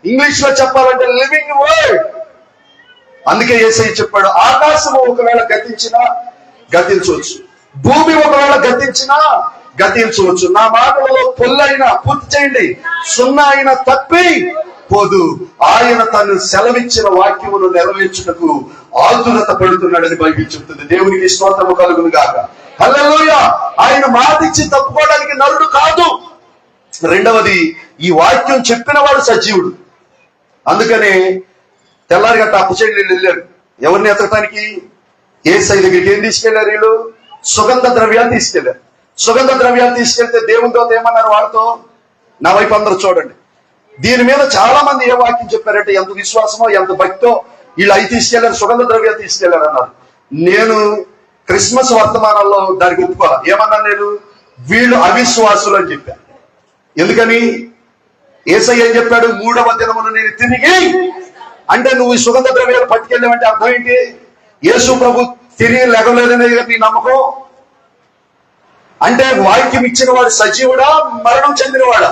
English లో చెప్పాలంటే living word. అందుకే యేసయ్య చెప్పాడు, ఆకాశము ఒకవేళ గతించినా గతించవచ్చు, భూమి ఒకవేళ గతించినా గతించవచ్చు, నా మాటలలో పొల్లైనా, పూర్తి చేయండి, సున్నా అయినా తప్పి పోదు. ఆయన తను సెలవిచ్చిన వాక్యమును నెరవేర్చుటకు ఆతురత పడుతున్నాడని బైబిల్ చెప్తుంది. దేవునికి స్తోత్రము కలుగును గాక. హల్లెలూయా. ఆయన మాట ఇచ్చి తప్పుకోవడానికి నరుడు కాదు. రెండవది, ఈ వాక్యం చెప్పిన వాడు సజీవుడు. అందుకనే తెల్లారి గట్ట అప్పుచేళ్ళు వెళ్ళారు. ఎవరిని ఎత్తడానికి? యేసయ్య దగ్గరికి ఏం తీసుకెళ్లారు వీళ్ళు? సుగంధ ద్రవ్యాలు తీసుకెళ్లారు. సుగంధ ద్రవ్యాలు తీసుకెళ్తే దేవుని దూత ఏమన్నారు వాళ్ళతో? నా వైపు అందరూ చూడండి. దీని మీద చాలా మంది ఏ వాక్యం చెప్పారంటే, ఎంత విశ్వాసమో ఎంత భక్తో వీళ్ళు అవి తీసుకెళ్లారు, సుగంధ ద్రవ్యాలు తీసుకెళ్లారు అన్నారు. నేను క్రిస్మస్ వర్తమానంలో దానికి ఒప్పుకోవాలి. ఏమన్నాను నేను? వీళ్ళు అవిశ్వాసులు అని చెప్పాను. ఎందుకని? యేసయ్య ఏం చెప్పాడు? 3వ దినమున నేను తిరిగి, అంటే నువ్వు ఈ సుగంధ ద్రవ్యాలు పట్టుకెళ్ళావంటే అర్థం ఏంటి? యేసు ప్రభు తిరిగి లెగలేదనే నీ నమ్మకం. అంటే వాక్యం ఇచ్చిన వాడు సజీవుడా, మరణం చెందినవాడా?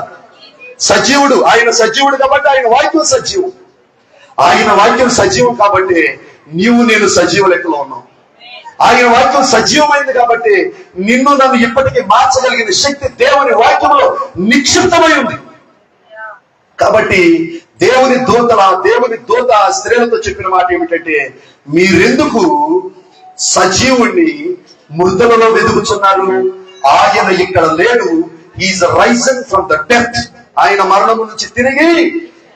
సజీవుడు. ఆయన సజీవుడు కాబట్టి ఆయన వాక్యం సజీవం. ఆయన వాక్యం సజీవం కాబట్టి నీవు నేను సజీవ లెక్కలో ఉన్నావు. ఆయన వాక్యం సజీవమైంది కాబట్టి నిన్ను నన్ను ఇప్పటికీ మార్చగలిగిన శక్తి దేవుని వాక్యంలో నిక్షిప్తమై ఉంది. కాబట్టి దేవుని దూత స్త్రీలతో చెప్పిన మాట ఏమిటంటే, మీరెందుకు సజీవుణ్ణి మృతులలో వెతుకుతున్నారు? ఆయన ఇక్కడ లేడు. He is risen from the death. ఆయన మరణము నుంచి తిరిగి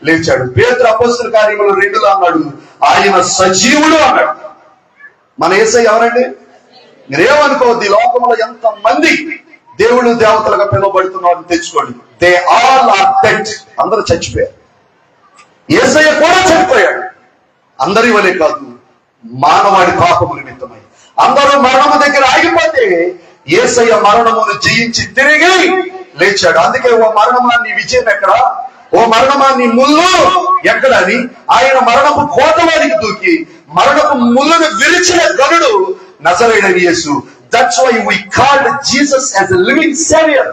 లేచాడు. పేతురు అపోస్తలుల కార్యములు 2లో అన్నాడు, ఆయన సజీవుడు అన్నాడు. మన యేసయ్య ఎవరండి? మీరేమనుకోవద్దు. ఈ లోకంలో ఎంత మంది దేవుడు దేవతలుగా పిలువబడుతున్నారని తెచ్చుకోండి. They all are dead. అందరూ చచ్చిపోయారు. యేసయ్య కూడా చనిపోయాడు. అందరి వలే కాదు, మానవాడి పాపము నిమిత్తమై అందరూ మరణము దగ్గర ఆగిపోతే యేసయ్య మరణమును జయించి తిరిగి లేచాడు. అందుకే ఓ మరణమా నీ విజయం ఎక్కడా, ఓ మరణమా నీ ముళ్ళు ఎక్కడని ఆయన మరణపు కోటలోనికి దూకి మరణపు ముళ్ళను విరిచిన గనుడు నజరేయుడైన యేసు. That's why we called Jesus as a living saviour.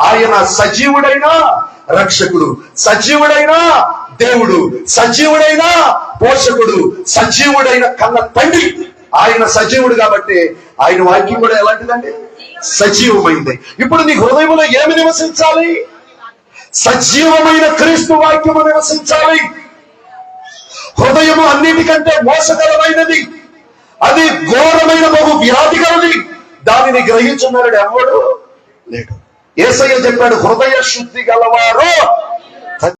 ఆయన సజీవుడైన రక్షకుడు, సజీవుడైన దేవుడు, సజీవుడైన పోషకుడు, సజీవుడైన కన్న తండ్రి. ఆయన సజీవుడు కాబట్టి ఆయన వాక్యం కూడా ఎలాంటిదండి? సజీవమైంది. ఇప్పుడు నీ హృదయంలో ఏమి నివసించాలి? సజీవమైన క్రీస్తు వాక్యము నివసించాలి. హృదయము అన్నిటికంటే మోసకరమైనది, అది ఘోరమైన బహు వ్యాధి కలది. దానిని గ్రహించున్నాడు ఎవడు లేడు. యేసయ్య చెప్పాడు, హృదయ శుద్ధి గలవారు